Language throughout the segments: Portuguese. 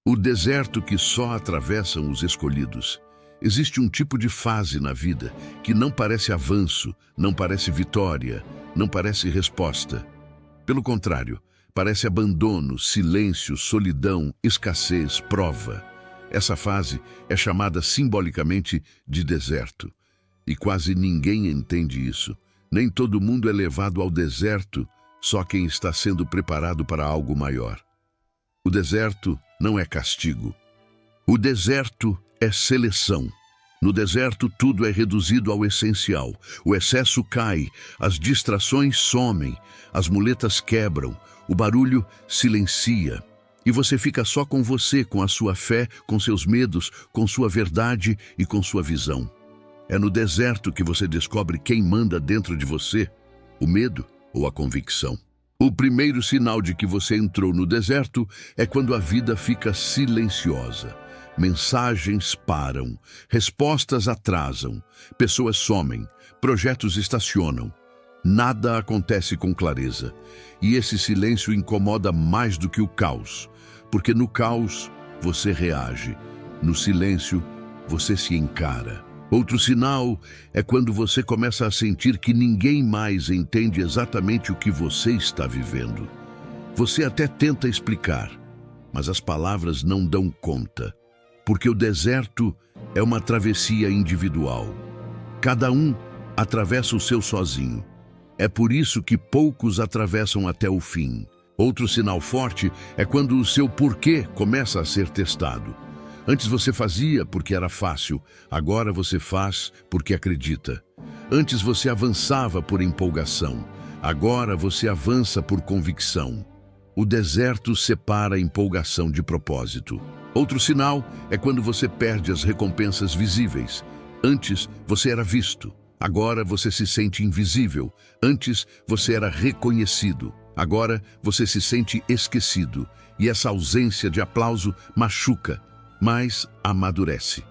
O deserto que só atravessam os escolhidos. Existe um tipo de fase na vida que não parece avanço, não parece vitória, não parece resposta. Pelo contrário, parece abandono, silêncio, solidão, escassez, prova. Essa fase é chamada simbolicamente de deserto. E quase ninguém entende isso. Nem todo mundo é levado ao deserto, só quem está sendo preparado para algo maior. O deserto não é castigo. O deserto é seleção. No deserto, tudo é reduzido ao essencial. O excesso cai, as distrações somem, as muletas quebram, o barulho silencia. E você fica só com você, com a sua fé, com seus medos, com sua verdade e com sua visão. É no deserto que você descobre quem manda dentro de você, o medo ou a convicção. O primeiro sinal de que você entrou no deserto é quando a vida fica silenciosa. Mensagens param, respostas atrasam, pessoas somem, projetos estacionam. Nada acontece com clareza. E esse silêncio incomoda mais do que o caos, porque no caos você reage, no silêncio você se encara. Outro sinal é quando você começa a sentir que ninguém mais entende exatamente o que você está vivendo. Você até tenta explicar, mas as palavras não dão conta, porque o deserto é uma travessia individual. Cada um atravessa o seu sozinho. É por isso que poucos atravessam até o fim. Outro sinal forte é quando o seu porquê começa a ser testado. Antes você fazia porque era fácil, agora você faz porque acredita. Antes você avançava por empolgação, agora você avança por convicção. O deserto separa a empolgação de propósito. Outro sinal é quando você perde as recompensas visíveis. Antes você era visto, agora você se sente invisível. Antes você era reconhecido, agora você se sente esquecido. E essa ausência de aplauso machuca, mas amadurece.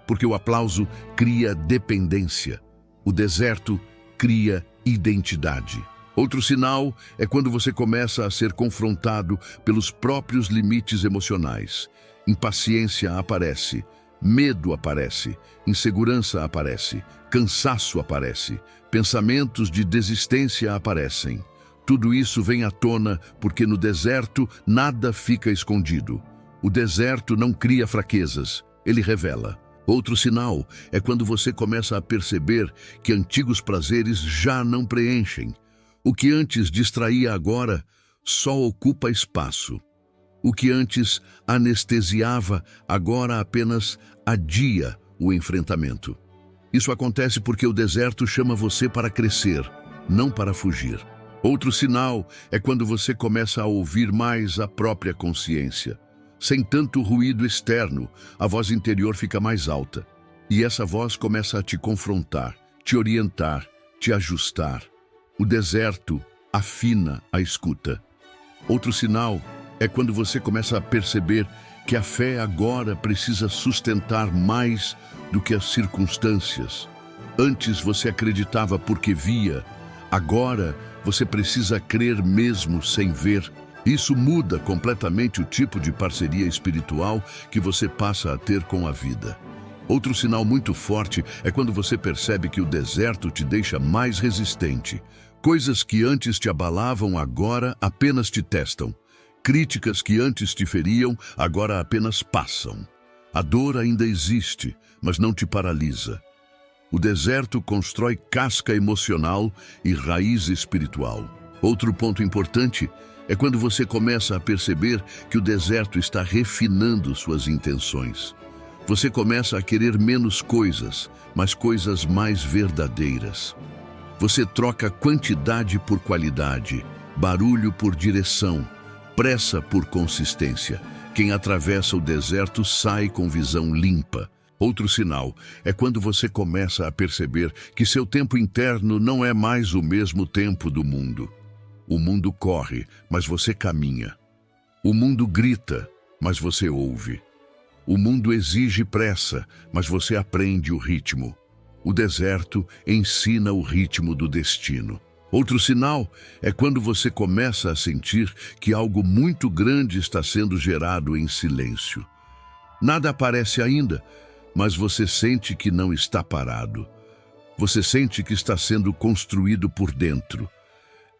Porque o aplauso cria dependência. O deserto cria identidade. Outro sinal é quando você começa a ser confrontado pelos próprios limites emocionais. Impaciência aparece, medo aparece, insegurança aparece, cansaço aparece, pensamentos de desistência aparecem. Tudo isso vem à tona porque no deserto nada fica escondido. O deserto não cria fraquezas, ele revela. Outro sinal é quando você começa a perceber que antigos prazeres já não preenchem. O que antes distraía agora só ocupa espaço. O que antes anestesiava agora apenas adia o enfrentamento. Isso acontece porque o deserto chama você para crescer, não para fugir. Outro sinal é quando você começa a ouvir mais a própria consciência. Sem tanto ruído externo, a voz interior fica mais alta. E essa voz começa a te confrontar, te orientar, te ajustar. O deserto afina a escuta. Outro sinal é quando você começa a perceber que a fé agora precisa sustentar mais do que as circunstâncias. Antes você acreditava porque via, agora você precisa crer mesmo sem ver. Isso muda completamente o tipo de parceria espiritual que você passa a ter com a vida. Outro sinal muito forte é quando você percebe que o deserto te deixa mais resistente. Coisas que antes te abalavam agora apenas te testam. Críticas que antes te feriam agora apenas passam. A dor ainda existe, mas não te paralisa. O deserto constrói casca emocional e raiz espiritual. Outro ponto importante é quando você começa a perceber que o deserto está refinando suas intenções. Você começa a querer menos coisas, mas coisas mais verdadeiras. Você troca quantidade por qualidade, barulho por direção, pressa por consistência. Quem atravessa o deserto sai com visão limpa. Outro sinal é quando você começa a perceber que seu tempo interno não é mais o mesmo tempo do mundo. O mundo corre, mas você caminha. O mundo grita, mas você ouve. O mundo exige pressa, mas você aprende o ritmo. O deserto ensina o ritmo do destino. Outro sinal é quando você começa a sentir que algo muito grande está sendo gerado em silêncio. Nada aparece ainda, mas você sente que não está parado. Você sente que está sendo construído por dentro.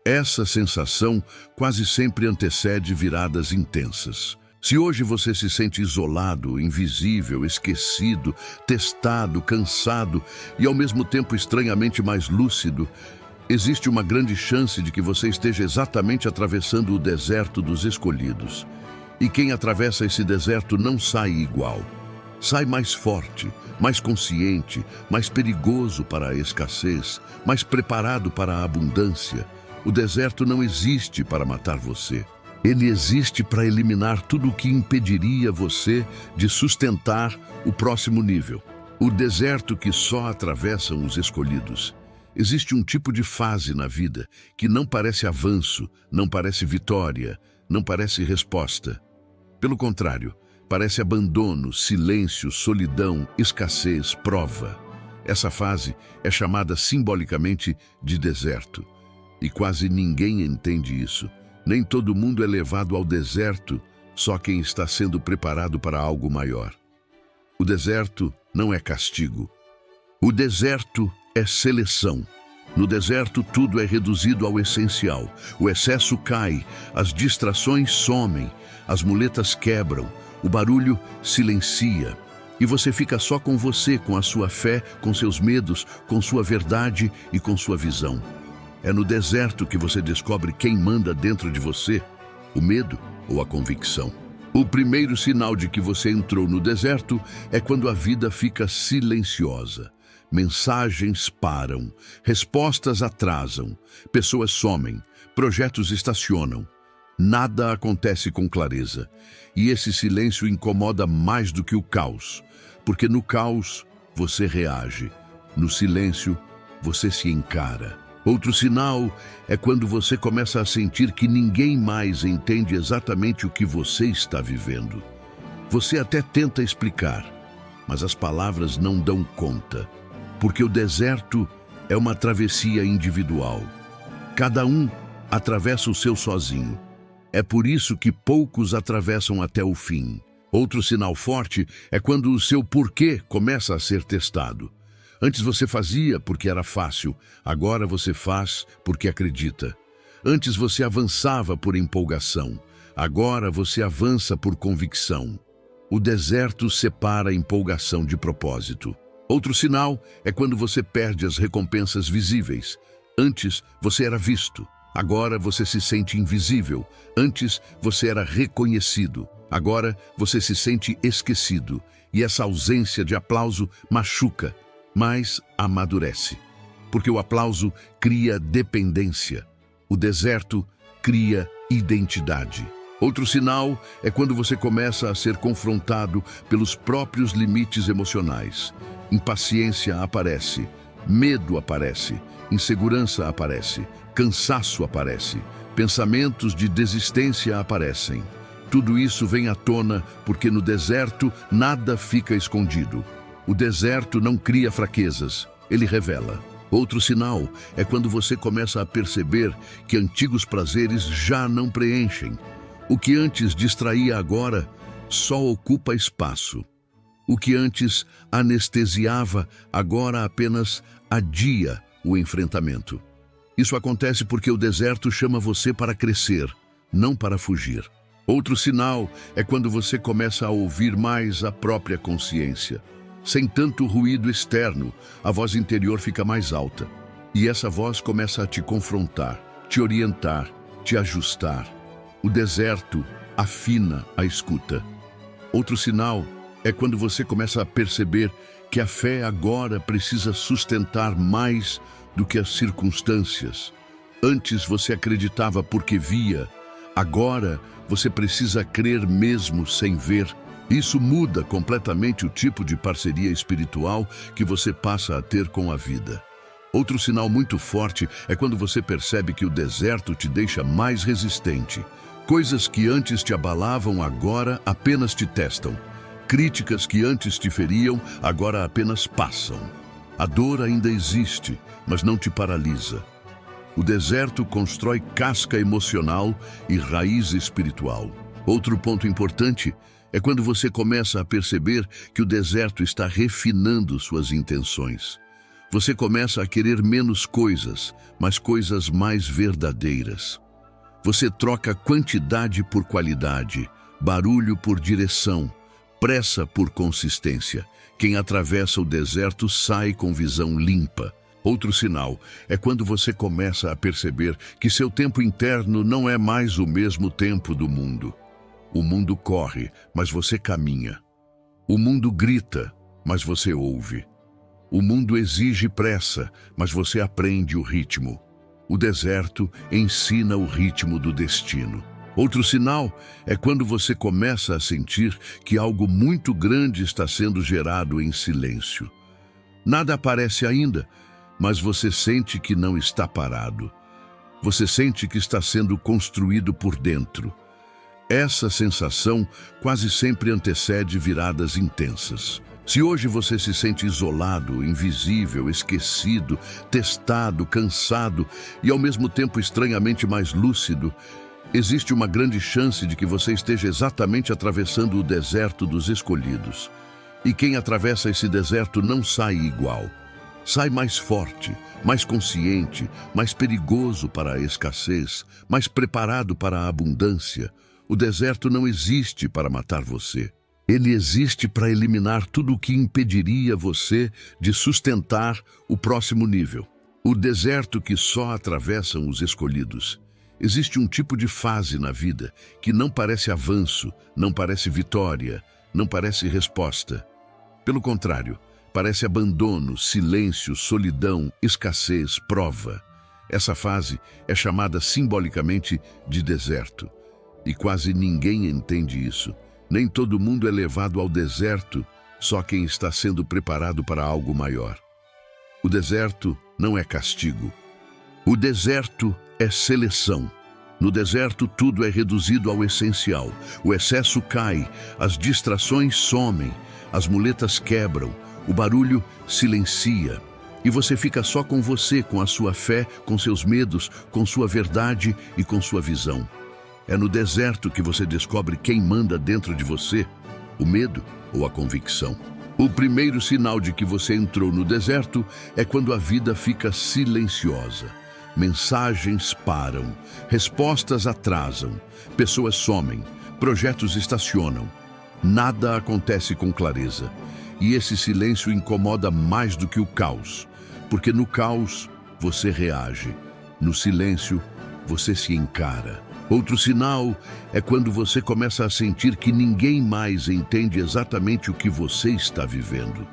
Essa sensação quase sempre antecede viradas intensas. Se hoje você se sente isolado, invisível, esquecido, testado, cansado e ao mesmo tempo estranhamente mais lúcido, existe uma grande chance de que você esteja exatamente atravessando o deserto dos escolhidos. E quem atravessa esse deserto não sai igual. Sai mais forte, mais consciente, mais perigoso para a escassez, mais preparado para a abundância. O deserto não existe para matar você. Ele existe para eliminar tudo o que impediria você de sustentar o próximo nível. O deserto que só atravessam os escolhidos. Existe um tipo de fase na vida que não parece avanço, não parece vitória, não parece resposta. Pelo contrário, parece abandono, silêncio, solidão, escassez, prova. Essa fase é chamada simbolicamente de deserto. E quase ninguém entende isso. Nem todo mundo é levado ao deserto, só quem está sendo preparado para algo maior. O deserto não é castigo. O deserto é seleção. No deserto, tudo é reduzido ao essencial. O excesso cai, as distrações somem, as muletas quebram, o barulho silencia. E você fica só com você, com a sua fé, com seus medos, com sua verdade e com sua visão. É no deserto que você descobre quem manda dentro de você, o medo ou a convicção. O primeiro sinal de que você entrou no deserto é quando a vida fica silenciosa. Mensagens param, respostas atrasam, pessoas somem, projetos estacionam. Nada acontece com clareza. E esse silêncio incomoda mais do que o caos, porque no caos você reage, no silêncio você se encara. Outro sinal é quando você começa a sentir que ninguém mais entende exatamente o que você está vivendo. Você até tenta explicar, mas as palavras não dão conta, porque o deserto é uma travessia individual. Cada um atravessa o seu sozinho. É por isso que poucos atravessam até o fim. Outro sinal forte é quando o seu porquê começa a ser testado. Antes você fazia porque era fácil, agora você faz porque acredita. Antes você avançava por empolgação, agora você avança por convicção. O deserto separa a empolgação de propósito. Outro sinal é quando você perde as recompensas visíveis. Antes você era visto, agora você se sente invisível. Antes você era reconhecido, agora você se sente esquecido. E essa ausência de aplauso machuca, mas amadurece, porque o aplauso cria dependência, o deserto cria identidade. Outro sinal é quando você começa a ser confrontado pelos próprios limites emocionais. Impaciência aparece, medo aparece, insegurança aparece, cansaço aparece, pensamentos de desistência aparecem. Tudo isso vem à tona porque no deserto nada fica escondido. O deserto não cria fraquezas, ele revela. Outro sinal é quando você começa a perceber que antigos prazeres já não preenchem. O que antes distraía agora só ocupa espaço. O que antes anestesiava agora apenas adia o enfrentamento. Isso acontece porque o deserto chama você para crescer, não para fugir. Outro sinal é quando você começa a ouvir mais a própria consciência. Sem tanto ruído externo, a voz interior fica mais alta. E essa voz começa a te confrontar, te orientar, te ajustar. O deserto afina a escuta. Outro sinal é quando você começa a perceber que a fé agora precisa sustentar mais do que as circunstâncias. Antes você acreditava porque via, agora você precisa crer mesmo sem ver. Isso muda completamente o tipo de parceria espiritual que você passa a ter com a vida. Outro sinal muito forte é quando você percebe que o deserto te deixa mais resistente. Coisas que antes te abalavam agora apenas te testam. Críticas que antes te feriam agora apenas passam. A dor ainda existe, mas não te paralisa. O deserto constrói casca emocional e raiz espiritual. Outro ponto importante é quando você começa a perceber que o deserto está refinando suas intenções. Você começa a querer menos coisas, mas coisas mais verdadeiras. Você troca quantidade por qualidade, barulho por direção, pressa por consistência. Quem atravessa o deserto sai com visão limpa. Outro sinal é quando você começa a perceber que seu tempo interno não é mais o mesmo tempo do mundo. O mundo corre, mas você caminha. O mundo grita, mas você ouve. O mundo exige pressa, mas você aprende o ritmo. O deserto ensina o ritmo do destino. Outro sinal é quando você começa a sentir que algo muito grande está sendo gerado em silêncio. Nada aparece ainda, mas você sente que não está parado. Você sente que está sendo construído por dentro. Essa sensação quase sempre antecede viradas intensas. Se hoje você se sente isolado, invisível, esquecido, testado, cansado e ao mesmo tempo estranhamente mais lúcido, existe uma grande chance de que você esteja exatamente atravessando o deserto dos escolhidos. E quem atravessa esse deserto não sai igual. Sai mais forte, mais consciente, mais perigoso para a escassez, mais preparado para a abundância. O deserto não existe para matar você. Ele existe para eliminar tudo o que impediria você de sustentar o próximo nível. O deserto que só atravessam os escolhidos. Existe um tipo de fase na vida que não parece avanço, não parece vitória, não parece resposta. Pelo contrário, parece abandono, silêncio, solidão, escassez, prova. Essa fase é chamada simbolicamente de deserto. E quase ninguém entende isso. Nem todo mundo é levado ao deserto, só quem está sendo preparado para algo maior. O deserto não é castigo. O deserto é seleção. No deserto, tudo é reduzido ao essencial. O excesso cai, as distrações somem, as muletas quebram, o barulho silencia. E você fica só com você, com a sua fé, com seus medos, com sua verdade e com sua visão. É no deserto que você descobre quem manda dentro de você, o medo ou a convicção. O primeiro sinal de que você entrou no deserto é quando a vida fica silenciosa. Mensagens param, respostas atrasam, pessoas somem, projetos estacionam. Nada acontece com clareza. E esse silêncio incomoda mais do que o caos, porque no caos você reage, no silêncio você se encara. Outro sinal é quando você começa a sentir que ninguém mais entende exatamente o que você está vivendo.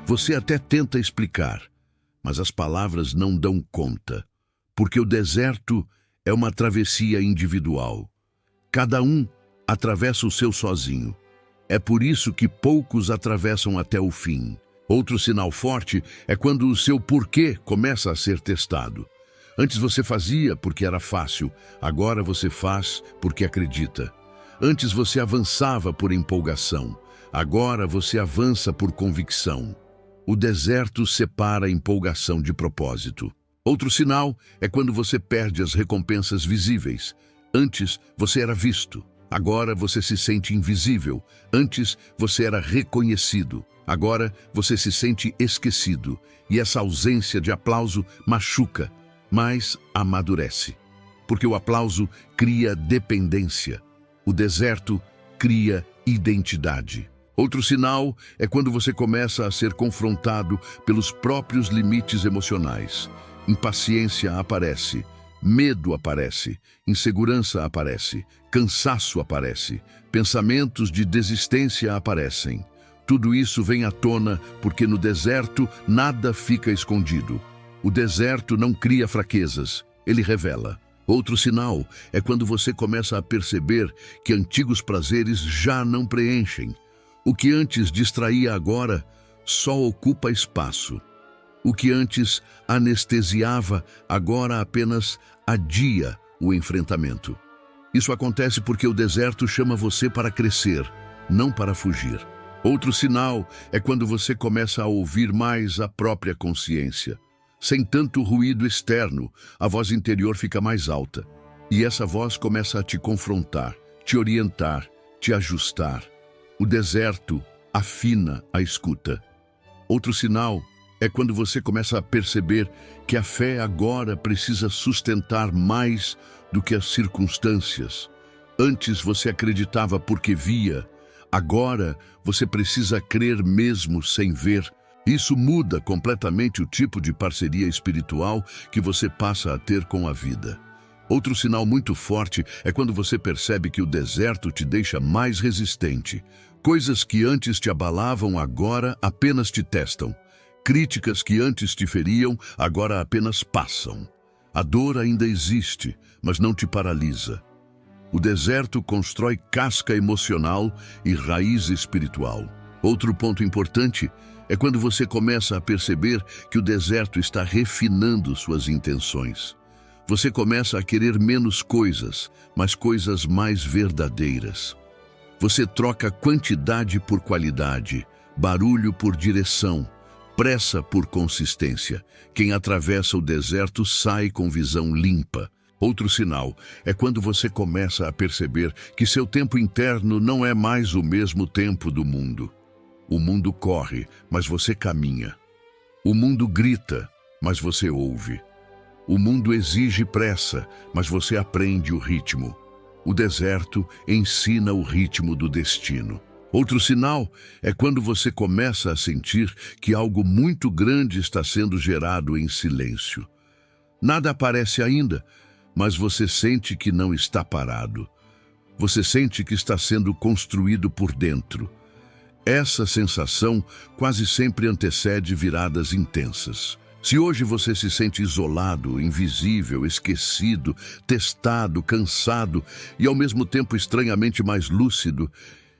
Você até tenta explicar, mas as palavras não dão conta, porque o deserto é uma travessia individual. Cada um atravessa o seu sozinho. É por isso que poucos atravessam até o fim. Outro sinal forte é quando o seu porquê começa a ser testado. Antes você fazia porque era fácil, agora você faz porque acredita. Antes você avançava por empolgação, agora você avança por convicção. O deserto separa a empolgação de propósito. Outro sinal é quando você perde as recompensas visíveis. Antes você era visto, agora você se sente invisível. Antes você era reconhecido, agora você se sente esquecido. E essa ausência de aplauso machuca, mas amadurece. Porque o aplauso cria dependência. O deserto cria identidade. Outro sinal é quando você começa a ser confrontado pelos próprios limites emocionais. Impaciência aparece, medo aparece, insegurança aparece, cansaço aparece, pensamentos de desistência aparecem. Tudo isso vem à tona porque no deserto nada fica escondido. O deserto não cria fraquezas, ele revela. Outro sinal é quando você começa a perceber que antigos prazeres já não preenchem. O que antes distraía agora só ocupa espaço. O que antes anestesiava agora apenas adia o enfrentamento. Isso acontece porque o deserto chama você para crescer, não para fugir. Outro sinal é quando você começa a ouvir mais a própria consciência. Sem tanto ruído externo, a voz interior fica mais alta. E essa voz começa a te confrontar, te orientar, te ajustar. O deserto afina a escuta. Outro sinal é quando você começa a perceber que a fé agora precisa sustentar mais do que as circunstâncias. Antes você acreditava porque via, agora você precisa crer mesmo sem ver. Isso muda completamente o tipo de parceria espiritual que você passa a ter com a vida. Outro sinal muito forte é quando você percebe que o deserto te deixa mais resistente. Coisas que antes te abalavam agora apenas te testam. Críticas que antes te feriam agora apenas passam. A dor ainda existe, mas não te paralisa. O deserto constrói casca emocional e raiz espiritual. Outro ponto importante é quando você começa a perceber que o deserto está refinando suas intenções. Você começa a querer menos coisas, mas coisas mais verdadeiras. Você troca quantidade por qualidade, barulho por direção, pressa por consistência. Quem atravessa o deserto sai com visão limpa. Outro sinal é quando você começa a perceber que seu tempo interno não é mais o mesmo tempo do mundo. O mundo corre, mas você caminha. O mundo grita, mas você ouve. O mundo exige pressa, mas você aprende o ritmo. O deserto ensina o ritmo do destino. Outro sinal é quando você começa a sentir que algo muito grande está sendo gerado em silêncio. Nada aparece ainda, mas você sente que não está parado. Você sente que está sendo construído por dentro. Essa sensação quase sempre antecede viradas intensas. Se hoje você se sente isolado, invisível, esquecido, testado, cansado e ao mesmo tempo estranhamente mais lúcido,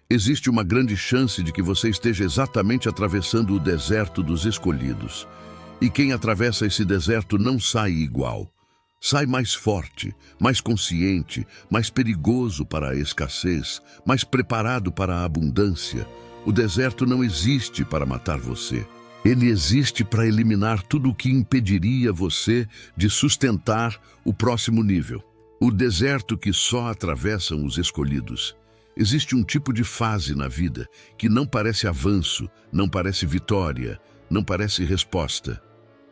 existe uma grande chance de que você esteja exatamente atravessando o deserto dos escolhidos. E quem atravessa esse deserto não sai igual. Sai mais forte, mais consciente, mais perigoso para a escassez, mais preparado para a abundância. O deserto não existe para matar você. Ele existe para eliminar tudo o que impediria você de sustentar o próximo nível. O deserto que só atravessam os escolhidos. Existe um tipo de fase na vida que não parece avanço, não parece vitória, não parece resposta.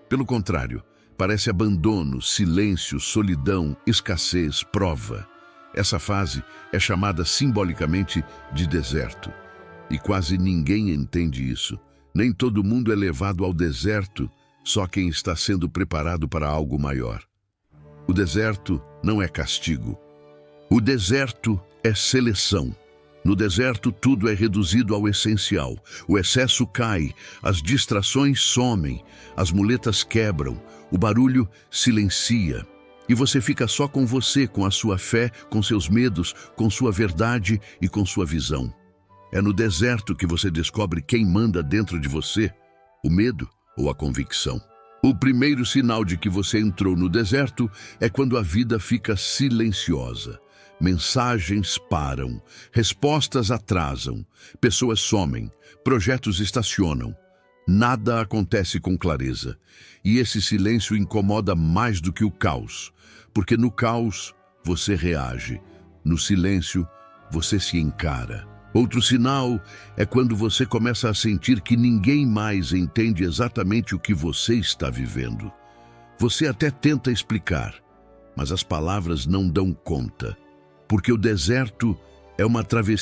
Pelo contrário, parece abandono, silêncio, solidão, escassez, prova. Essa fase é chamada simbolicamente de deserto. E quase ninguém entende isso. Nem todo mundo é levado ao deserto, só quem está sendo preparado para algo maior. O deserto não é castigo. O deserto é seleção. No deserto, tudo é reduzido ao essencial. O excesso cai, as distrações somem, as muletas quebram, o barulho silencia. E você fica só com você, com a sua fé, com seus medos, com sua verdade e com sua visão. É no deserto que você descobre quem manda dentro de você, o medo ou a convicção. O primeiro sinal de que você entrou no deserto é quando a vida fica silenciosa. Mensagens param, respostas atrasam, pessoas somem, projetos estacionam. Nada acontece com clareza. E esse silêncio incomoda mais do que o caos, porque no caos você reage, no silêncio você se encara. Outro sinal é quando você começa a sentir que ninguém mais entende exatamente o que você está vivendo. Você até tenta explicar, mas as palavras não dão conta, porque o deserto é uma travessia